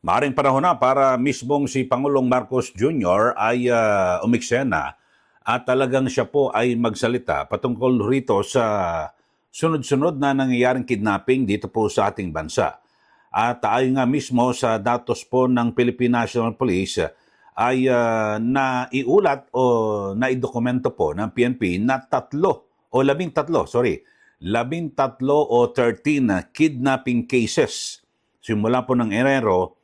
Maaring panahon na para mismong si Pangulong Marcos Jr. ay umiksena at talagang siya po ay magsalita patungkol rito sa sunod-sunod na nangyayaring kidnapping dito po sa ating bansa. At ayon nga mismo sa datos po ng Philippine National Police ay naiulat o naidokumento po ng PNP na 13 o 13 kidnapping cases simula po ng Enero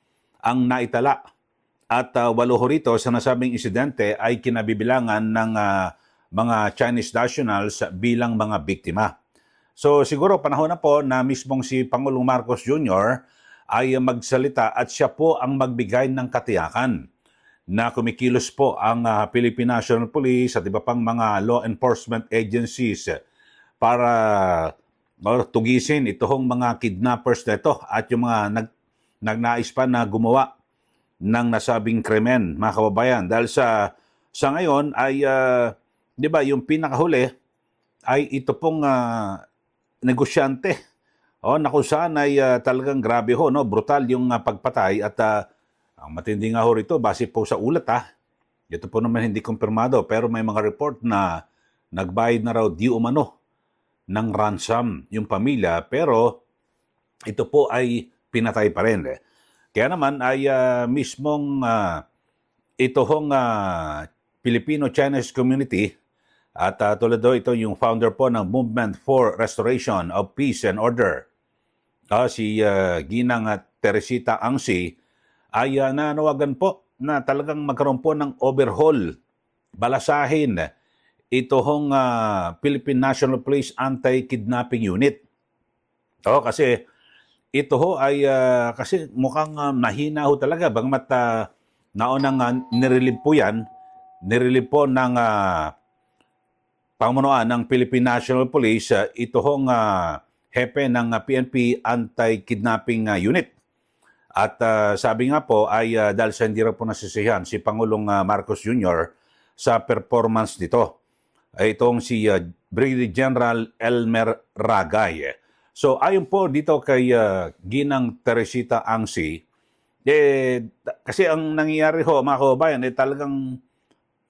ang naitala at 8 rito sa nasabing insidente ay kinabibilangan ng mga Chinese nationals bilang mga biktima. So siguro panahon na po na mismong si Pangulong Marcos Jr. ay magsalita at siya po ang magbigay ng katiyakan na kumikilos po ang Philippine National Police at iba pang mga law enforcement agencies para tugisin itong mga kidnappers na ito at yung mga nagnais pa na gumawa ng nasabing krimen, mga kababayan. Dahil sa ngayon ay, di ba, yung pinakahuli ay ito pong negosyante. Na kung saan ay talagang grabe ho, no? Brutal yung pagpatay at ang matindi nga ho rito, base po sa ulat ito po naman hindi kumpirmado, pero may mga report na nagbayad na raw di umano ng ransom yung pamilya, pero ito po ay pinatay pa rin. Kaya naman ay mismong ito hong Filipino-Chinese community at tulad do ito yung founder po ng Movement for Restoration of Peace and Order, si Ginang Teresita Angsi, ay nanawagan po na talagang magkaroon po ng overhaul, balasahin ito hong Philippine National Police Anti-Kidnapping Unit. Kasi ito ho ay kasi mukhang mahina ho talaga bagamat naunang nirelieve po yan, nirelieve po ng pamunuan ng Philippine National Police ito hong hepe ng PNP Anti-Kidnapping Unit. At sabi nga po ay dahil sa hindi raw po nasisihan si Pangulong Marcos Jr. sa performance nito. Itong si Brigadier General Elmer Ragay. So ayon po dito kay Ginang Teresita Angsi, kasi ang nangyayari ho mga kababayan, talagang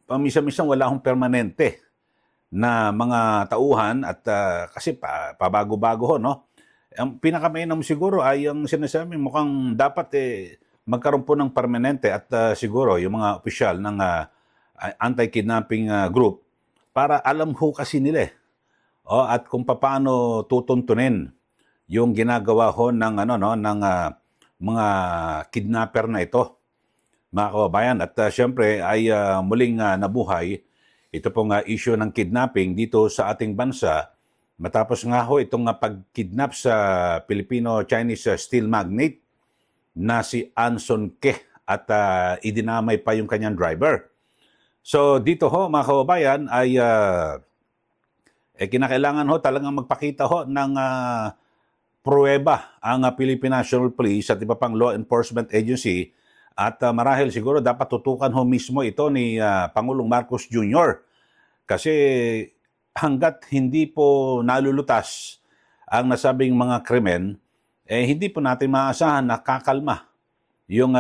paminsan-minsan wala akong permanente na mga tauhan at kasi pabago-bago ho, no? Ang pinakamainam siguro ay ang sinasabi mukhang dapat magkaroon po ng permanente at siguro yung mga opisyal ng anti-kidnapping group para alam ho kasi nila at kung paano tutuntunin yung ginagawa ho ng ng mga kidnapper na ito, mga kababayan. At syempre ay muling nabuhay ito pong issue ng kidnapping dito sa ating bansa matapos nga ho itong pagkidnap sa Filipino-Chinese steel magnate na si Anson Ke at idinamay pa yung kanyang driver. So dito ho mga kababayan ay kinakailangan ho talagang magpakita ho ng pruweba ang Philippine National Police at iba pang law enforcement agency at marahil siguro dapat tutukan ho mismo ito ni Pangulong Marcos Jr. Kasi hanggat hindi po nalulutas ang nasabing mga krimen, hindi po natin maasahan na kakalma yung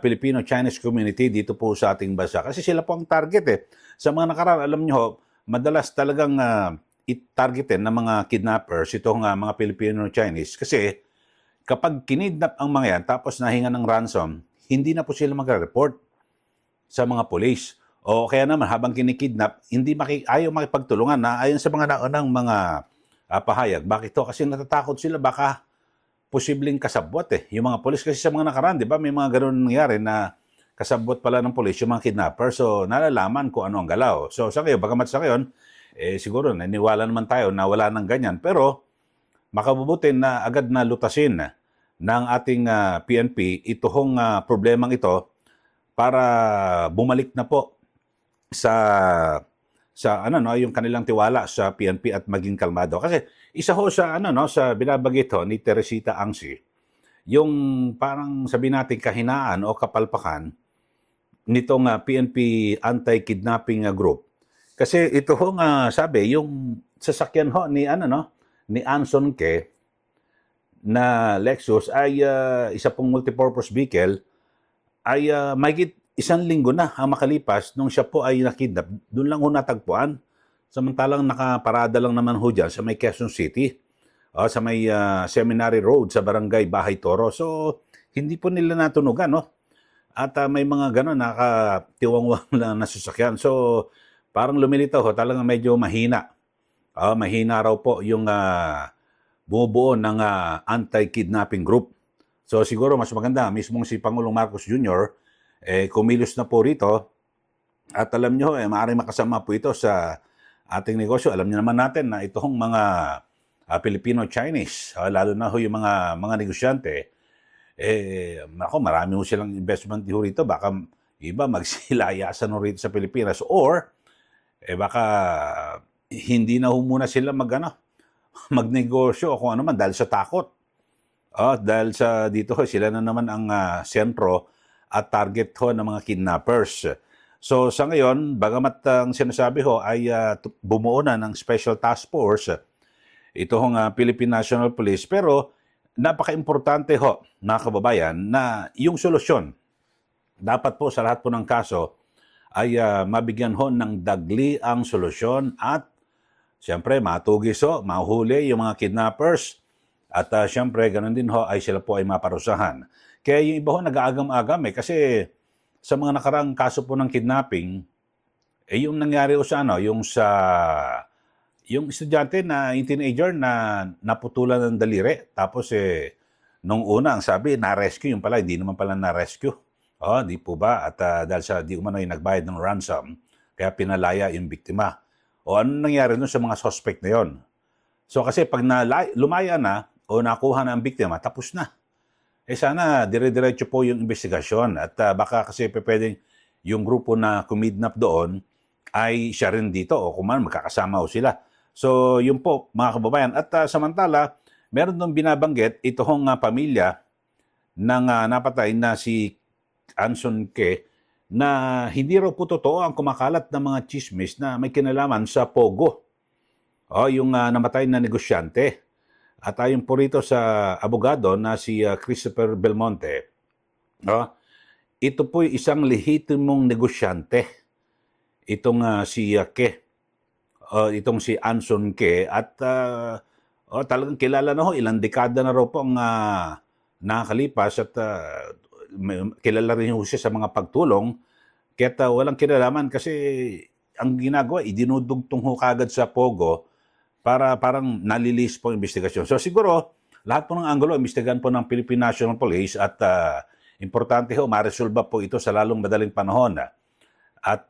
Filipino-Chinese community dito po sa ating bansa. Kasi sila po ang target Sa mga nakaraan, alam nyo, madalas talagang i-targetin ng mga kidnappers itong mga Filipino-Chinese. Kasi kapag kinidnap ang mga yan, tapos nahinga ng ransom, hindi na po sila magre-report sa mga police. O kaya naman, habang kinikidnap, ayaw makipagtulungan na ayon sa mga naunang mga pahayag. Bakit to? Kasi natatakot sila baka posibleng kasabwat Yung mga polis kasi sa mga nakaraan, di ba, may mga ganun nangyari na kasabwat pala ng polis yung mga kidnapper. So, nalalaman kung ano ang galaw. So, sa ngayon, bagamat sa ngayon, siguro naniwala naman tayo na wala nang ganyan. Pero, makabubuti na agad na lutasin ng ating PNP itong problemang ito para bumalik na po sa yung kanilang tiwala sa PNP at maging kalmado. Kasi isa ho sa sa binabagit ho ni Teresita Angsi, yung parang sabi natin kahinaan o kapalpakan nitong PNP anti-kidnapping group. Kasi ito ho sabi yung sasakyan ho ni ni Anson Ke na Lexus ay isa pong multipurpose vehicle ay mahigit 1 linggo na ang makalipas nung siya po ay nakidnap. Doon lang ho natagpuan. Samantalang nakaparada lang naman ho dyan sa may Quezon City, sa may Seminary Road sa Barangay Bahay Toro. So, hindi po nila natunugan, no? At may mga gano'n, nakatiwangwang lang na sasakyan. So, parang lumilitaw ho, talagang medyo mahina. Mahina raw po yung bumubuo ng anti-kidnapping group. So, siguro mas maganda, mismong si Pangulong Marcos Jr., kumilos na po rito. At alam nyo, maaaring makasama po ito sa ating negosyo. Alam niyo naman natin na itong mga Filipino-Chinese, lalo na ho yung mga negosyante, marami ho silang investment ho rito. Baka iba magsilayasan ho rito sa Pilipinas. Or, baka hindi na ho muna sila magnegosyo o kung ano man dahil sa takot. Dahil sa dito ho, sila na naman ang sentro at target ho ng mga kidnappers. So sa ngayon, bagamat ang sinasabi ho ay bumuo na ng Special Task Force, ito hong Philippine National Police, pero napaka-importante ho, mga kababayan, na yung solusyon, dapat po sa lahat po ng kaso, ay mabigyan ho ng dagli ang solusyon at siyempre matugis ho, mahuli yung mga kidnappers at siyempre ganun din ho ay sila po ay maparusahan. Kaya yung iba ho nag-aagam-agam kasi sa mga nakaraang kaso po ng kidnapping, yung nangyari ho sa yung estudyante na, yung teenager na naputulan ng daliri, tapos nung una ang sabi, na-rescue, yung pala, hindi naman pala na-rescue. Di po ba? At dahil sa di umano yung nagbayad ng ransom, kaya pinalaya yung biktima. Ano nangyari nun sa mga suspect na yon? So kasi pag lumaya na o nakuha na ang biktima, tapos na. Sana dire-diretso po yung investigasyon at baka kasi pwedeng yung grupo na kumidnap doon ay siya rin dito o kung man magkakasama o sila. So yun po mga kababayan. At samantala, meron nung binabanggit itong pamilya ng napatay na si Anson Ke na hindi raw po totoo ang kumakalat ng mga chismis na may kinalaman sa Pogo. Yung namatay na negosyante. At ayon po rito sa abogado na si Christopher Belmonte, ito po isang lehitimong negosyante. Itong si Ke, itong si Anson Ke, at talagang kilala na ho, ilang dekada na raw po ang nakakalipas at kilala rin ho siya sa mga pagtulong. Kaya walang kinalaman kasi ang ginagawa, idinudugtong ho kagad sa Pogo para parang nalilis po ang investigasyon. So siguro, lahat po ng anggulo, imbestigahan po ng Philippine National Police at importante ho, maresolba po ito sa lalong madaling panahon. At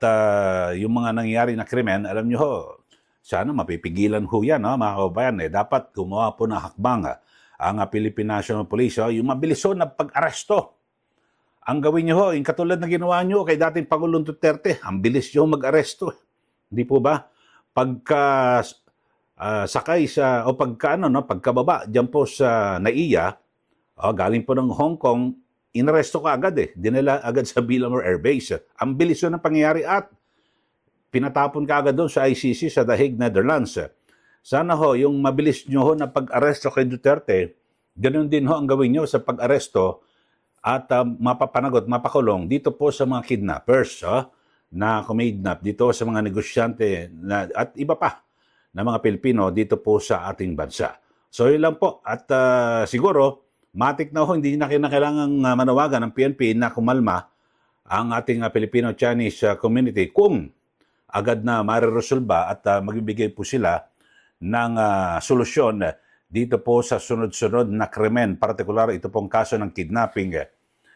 yung mga nangyayari na krimen, alam nyo ho, sana mapipigilan ho yan, mga kababayan. Dapat gumawa po ng hakbang ang Philippine National Police, yung mabilis ho na pag-aresto. Ang gawin nyo ho, yung katulad na ginawa nyo kay dating Pangulong Duterte, ang bilis nyo mag-aresto. Hindi po ba? Pagka sakay sa, o pagkababa dyan po sa NAIA, galing po ng Hong Kong, inaresto ka agad dinala agad sa Billamor Air Base. Ang bilis yun ang pangyayari at pinatapon ka agad doon sa ICC sa The Hague, Netherlands. Sana ho, yung mabilis nyo ho na pag-aresto kay Duterte, ganun din ho ang gawin nyo sa pag-aresto at mapapanagot, mapakulong dito po sa mga kidnappers na kumidnap dito sa mga negosyante at iba pa na mga Pilipino dito po sa ating bansa. So yun lang po. At siguro, matik na ho, hindi na kailangang manawagan ng PNP na kumalma ang ating Filipino-Chinese community kung agad na mariresolba at magbibigay po sila ng solusyon dito po sa sunod-sunod na krimen. Partikular, ito pong kaso ng kidnapping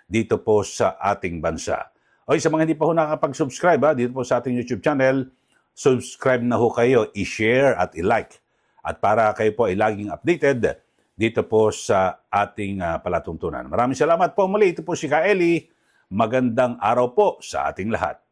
dito po sa ating bansa. O sa mga hindi pa ho nakapag-subscribe dito po sa ating YouTube channel, subscribe na ho kayo, i-share at i-like. At para kayo po ay laging updated dito po sa ating palatuntunan. Maraming salamat po muli. Ito po si Ka Eli. Magandang araw po sa ating lahat.